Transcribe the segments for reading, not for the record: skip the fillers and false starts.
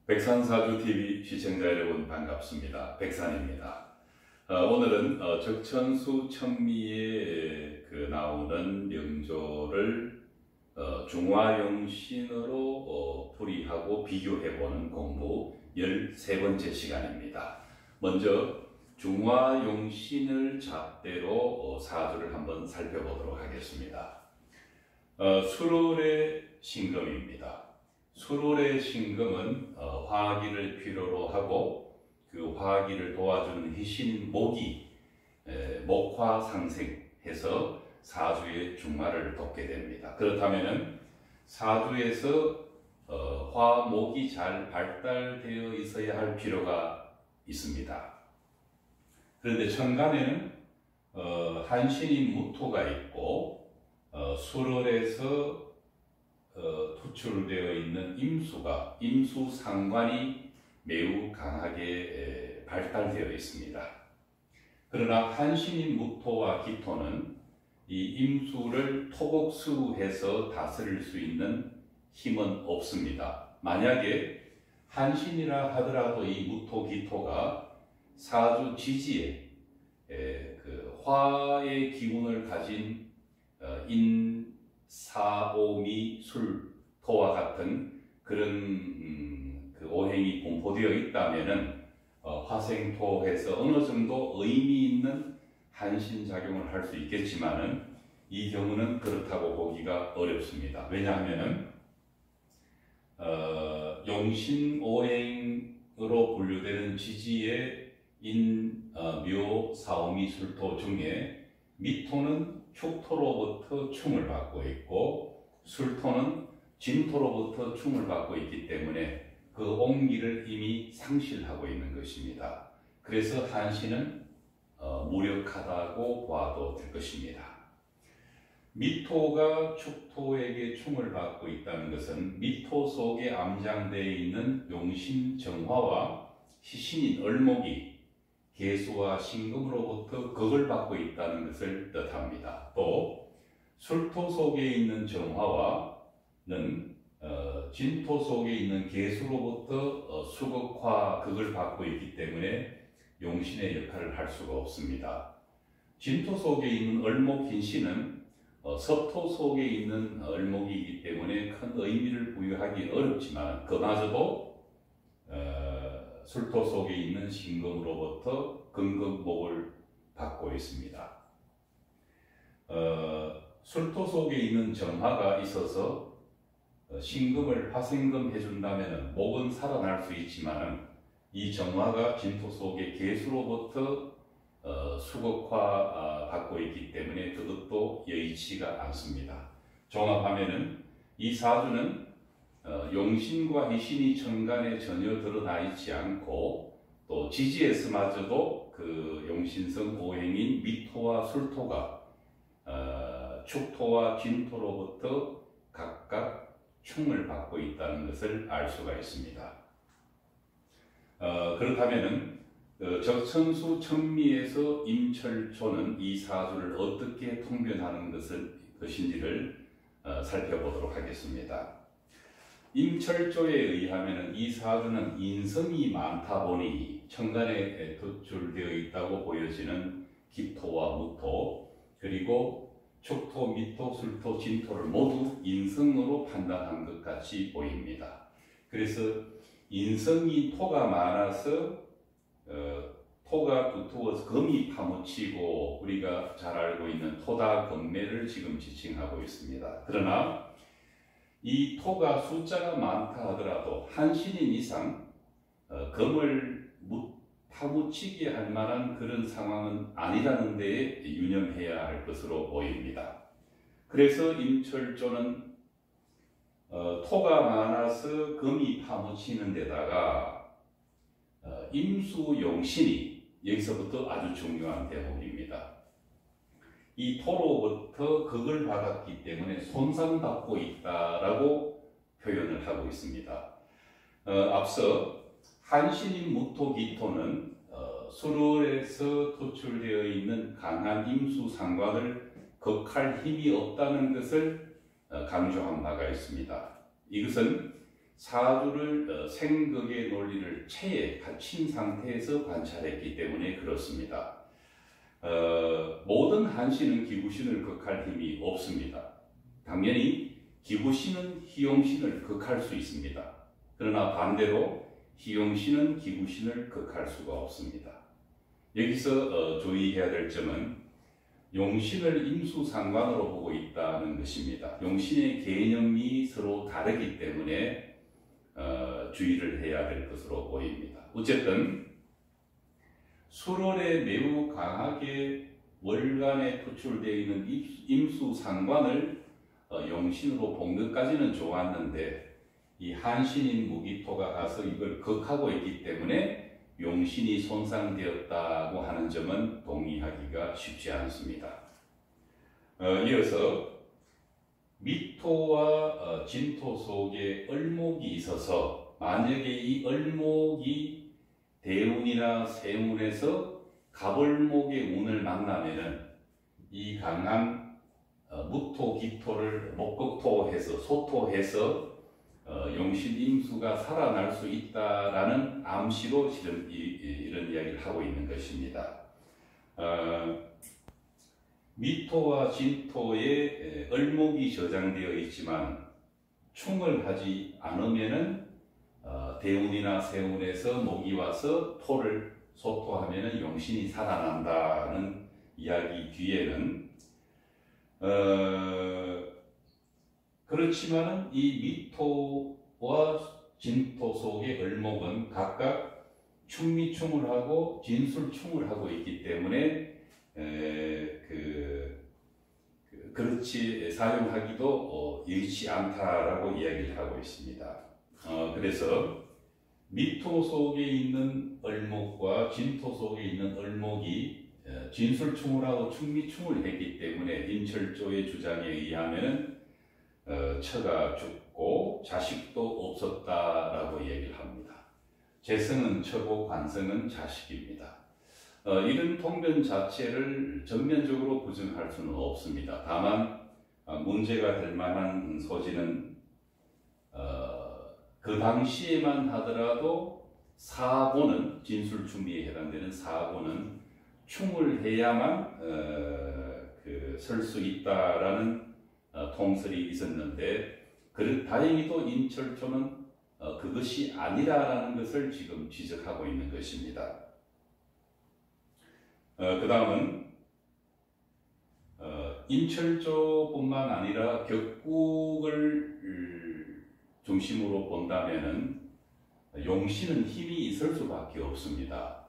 백산사주TV 시청자 여러분 반갑습니다. 백산입니다. 오늘은 적천수 천미에 나오는 명조를 중화용신으로 풀이하고 비교해보는 공부 13번째 시간입니다. 먼저 중화용신을 잣대로 사주를 한번 살펴보도록 하겠습니다. 수월의 신금입니다. 수월의 신금은 화기를 필요로 하고 그 화기를 도와주는 희신인 목이 목화 상생해서 사주의 중화를 돕게 됩니다. 그렇다면 사주에서 화목이 잘 발달되어 있어야 할 필요가 있습니다. 그런데 천간에는 한신인 무토가 있고 수월에서 투출되어 있는 임수 상관이 매우 강하게 발달되어 있습니다. 그러나 한신인 무토와 기토는 이 임수를 토곡수해서 다스릴 수 있는 힘은 없습니다. 만약에 한신이라 하더라도 이 무토 기토가 사주 지지에 화의 기운을 가진 사오미 술토와 같은 그런 오행이 공포되어 있다면은 화생토해서 어느 정도 의미 있는 한신작용을 할 수 있겠지만은 이 경우는 그렇다고 보기가 어렵습니다. 왜냐하면은 용신오행으로 분류되는 지지의 묘, 사오미, 술토 중에 미토는 축토로부터 충을 받고 있고 술토는 진토로부터 충을 받고 있기 때문에 그 옹기를 이미 상실하고 있는 것입니다. 그래서 한신은 무력하다고 봐도 될 것입니다. 미토가 축토에게 충을 받고 있다는 것은 미토 속에 암장되어 있는 용신정화와 희신인 을목이 계수와 신금으로부터 극을 받고 있다는 것을 뜻합니다. 또 술토 속에 있는 정화와는 진토 속에 있는 계수로부터 수극화 극을 받고 있기 때문에 용신의 역할을 할 수가 없습니다. 진토 속에 있는 을목 흰신은 섭토 속에 있는 을목이기 때문에 큰 의미를 부여하기 어렵지만 그마저도 술토 속에 있는 신금으로부터 금극목을 받고 있습니다. 술토 속에 있는 정화가 있어서 신금을 화생금 해준다면 목은 살아날 수 있지만 이 정화가 진토 속의 계수로부터 수극화 받고 있기 때문에 그것도 여의치가 않습니다. 종합하면은 이 사주는 용신과 희신이 천간에 전혀 드러나 있지 않고 또 지지에서마저도 그 용신성 오행인 미토와 술토가 축토와 진토로부터 각각 충을 받고 있다는 것을 알 수가 있습니다. 그렇다면 적천수 천미에서 임철조는 이 사주를 어떻게 통변하는 것인지를 살펴보도록 하겠습니다. 임철조에 의하면 이 사주는 인성이 많다 보니 천간에 도출되어 있다고 보여지는 기토와 무토 그리고 축토, 미토, 술토, 진토를 모두 인성으로 판단한 것 같이 보입니다. 그래서 인성이 토가 많아서 토가 두터워서 금이 파묻히고 우리가 잘 알고 있는 토다금매를 지금 지칭하고 있습니다. 그러나 이 토가 숫자가 많다 하더라도 한신인 이상 금을 파묻히게 할 만한 그런 상황은 아니라는 데에 유념해야 할 것으로 보입니다. 그래서 임철조는 토가 많아서 금이 파묻히는 데다가 임수용신이 여기서부터 아주 중요한 대목입니다. 이 토로부터 극을 받았기 때문에 손상받고 있다라고 표현을 하고 있습니다. 앞서 한신인 무토 기토는 수월에서 도출되어 있는 강한 임수 상관을 극할 힘이 없다는 것을 강조한 바가 있습니다. 이것은 사주를 생극의 논리를 체에 갇힌 상태에서 관찰했기 때문에 그렇습니다. 모든 한신은 기구신을 극할 힘이 없습니다. 당연히 기구신은 희용신을 극할 수 있습니다. 그러나 반대로 희용신은 기구신을 극할 수가 없습니다. 여기서 주의해야 될 점은 용신을 임수상관으로 보고 있다는 것입니다. 용신의 개념이 서로 다르기 때문에 주의를 해야 될 것으로 보입니다. 어쨌든 술월에 매우 강하게 월간에 표출되어 있는 임수상관을 용신으로 본 것까지는 좋았는데 이 한신인 무기토가 가서 이걸 극하고 있기 때문에 용신이 손상되었다고 하는 점은 동의하기가 쉽지 않습니다. 이어서 미토와 진토 속에 을목이 있어서 만약에 이 을목이 대운이나 세운에서 갑을목의 운을 만나면은 이 강한 무토, 기토를 목극토해서 소토해서 용신 임수가 살아날 수 있다라는 암시로 지금 이런 이야기를 하고 있는 것입니다. 미토와 진토에 을목이 저장되어 있지만 충을 하지 않으면은 대운이나 세운에서 목이 와서 토를 소토하면은 용신이 살아난다는 이야기 뒤에는 그렇지만은 이 미토와 진토 속의 을목은 각각 충미충을 하고 진술충을 하고 있기 때문에 그렇지 사용하기도 여의치 않다라고 이야기를 하고 있습니다. 그래서 미토 속에 있는 을목과 진토 속에 있는 을목이 진술충을 하고 충미충을 했기 때문에 임철조의 주장에 의하면은 처가 죽고 자식도 없었다라고 얘기를 합니다. 재성은 처고 관성은 자식입니다. 이런 통변 자체를 전면적으로 부정할 수는 없습니다. 다만 문제가 될 만한 소지는 그 당시에만 하더라도 사고는 진술충미에 해당되는 사고는 충을 해야만 설 수 있다라는 통설이 있었는데 다행히도 임철조는 그것이 아니라는 것을 지금 지적하고 있는 것입니다. 그 다음은 임철조뿐만 아니라 격국을 중심으로 본다면은 용신은 힘이 있을 수밖에 없습니다.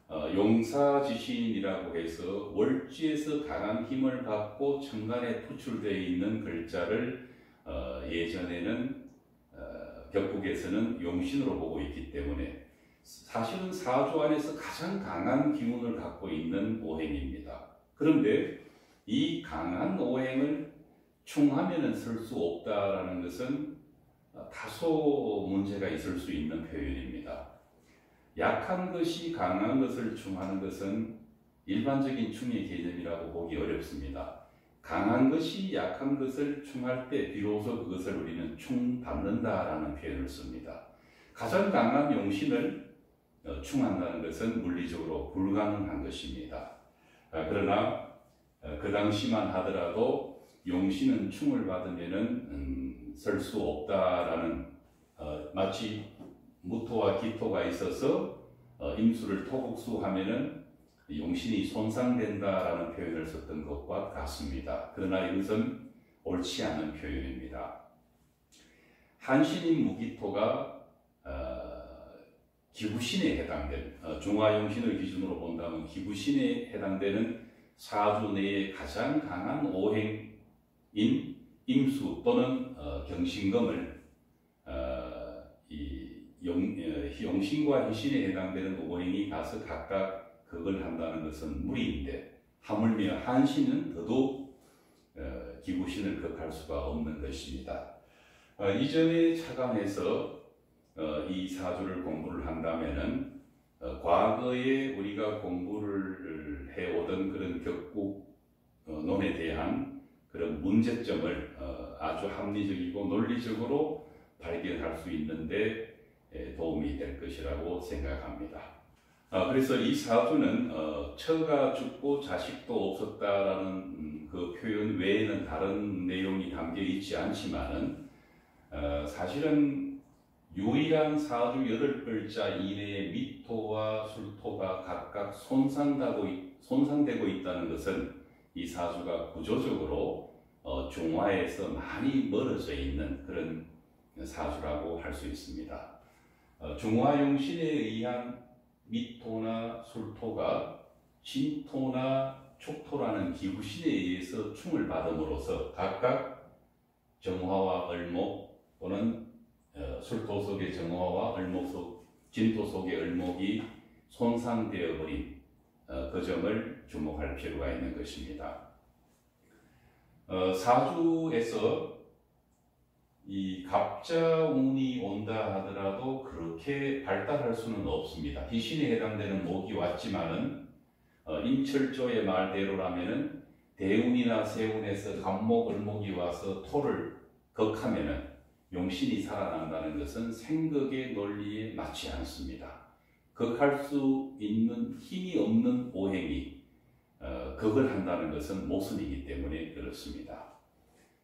용사지신이라고 해서 월지에서 강한 힘을 받고 천간에 표출되어 있는 글자를 예전에는 격국에서는 용신으로 보고 있기 때문에 사실은 사주 안에서 가장 강한 기운을 갖고 있는 오행입니다. 그런데 이 강한 오행을 충하면은 쓸 수 없다라는 것은 다소 문제가 있을 수 있는 표현입니다. 약한 것이 강한 것을 충하는 것은 일반적인 충의 개념이라고 보기 어렵습니다. 강한 것이 약한 것을 충할 때 비로소 그것을 우리는 충받는다라는 표현을 씁니다. 가장 강한 용신을 충한다는 것은 물리적으로 불가능한 것입니다. 그러나 그 당시만 하더라도 용신은 충을 받으면은 설 수 없다라는 마치 무토와 기토가 있어서 임수를 토국수하면은 용신이 손상된다라는 표현을 썼던 것과 같습니다. 그러나 이것은 옳지 않은 표현입니다. 한신인 무기토가 기구신에 해당되는 중화용신을 기준으로 본다면 기구신에 해당되는 사주 내에 가장 강한 오행인 임수 또는 경신금을 용신과 희신에 해당되는 오행이 가서 각각 그걸 한다는 것은 무리인데 하물며 한신은 더더욱 기구신을 극할 수가 없는 것입니다. 이전에 차관에서 이 사주를 공부를 한다면은 과거에 우리가 공부를 해오던 그런 격국론에 대한 그런 문제점을 아주 합리적이고 논리적으로 발견할 수 있는데 도움이 될 것이라고 생각합니다. 그래서 이 사주는 처가 죽고 자식도 없었다라는 그 표현 외에는 다른 내용이 담겨 있지 않지만은 사실은 유일한 사주 8글자 이내의 미토와 술토가 각각 손상되고 있다는 것은 이 사주가 구조적으로 중화에서 많이 멀어져 있는 그런 사주라고 할 수 있습니다. 중화용신에 의한 미토나 술토가 진토나 촉토라는 기구신에 의해서 충을 받음으로써 각각 정화와 을목 또는 술토 속의 정화와 진토 속의 을목이 손상되어 버린 그 점을 주목할 필요가 있는 것입니다. 사주에서 이 갑자운이 온다 하더라도 그렇게 발달할 수는 없습니다. 희신에 해당되는 목이 왔지만은 임철조의 말대로라면은 대운이나 세운에서 갑목, 을목이 와서 토를 극하면은 용신이 살아난다는 것은 생극의 논리에 맞지 않습니다. 극할 수 있는 힘이 없는 오행이 극을 한다는 것은 모순이기 때문에 그렇습니다.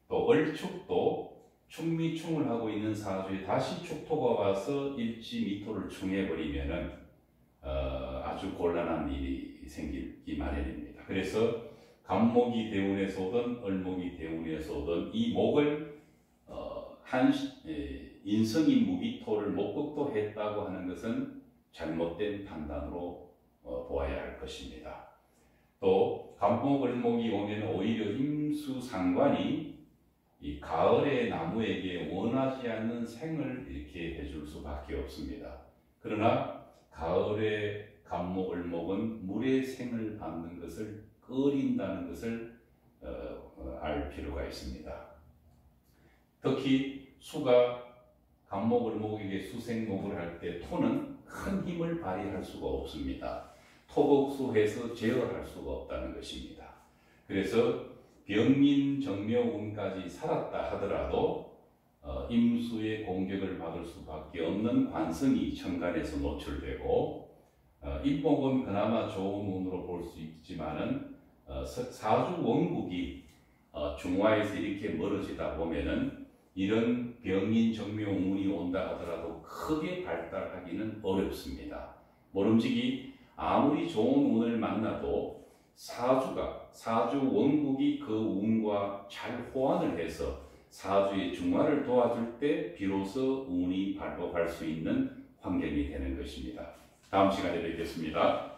또 을축도 충미충을 하고 있는 사주에 다시 축토가 와서 일지미토를 충해버리면은 아주 곤란한 일이 생기기 마련입니다. 그래서 갑목이 대운에서 오든 을목이 대운에서 오든 이 목을 인성이 무기토를 목극도 했다고 하는 것은 잘못된 판단으로 보아야 할 것입니다. 또 갑목, 을목이 오면 오히려 임수상관이 이 가을의 나무에게 원하지 않는 생을 이렇게 해줄 수밖에 없습니다. 그러나 가을의 갑목, 을목은 물의 생을 받는 것을 끓인다는 것을 알 필요가 있습니다. 특히 수가 갑목, 을목에게 수생목을 할 때 토는 큰 힘을 발휘할 수가 없습니다. 토극수해서 제어할 수가 없다는 것입니다. 그래서 병민, 정묘운까지 살았다 하더라도 임수의 공격을 받을 수밖에 없는 관성이 천간에서 노출되고 입목은 그나마 좋은 운으로 볼 수 있지만은 사주 원국이 중화에서 이렇게 멀어지다 보면은 이런 병인 정묘운이 온다 하더라도 크게 발달하기는 어렵습니다. 모름지기 아무리 좋은 운을 만나도 사주 원국이 그 운과 잘 호환을 해서 사주의 중화를 도와줄 때 비로소 운이 발복할 수 있는 환경이 되는 것입니다. 다음 시간에 뵙겠습니다.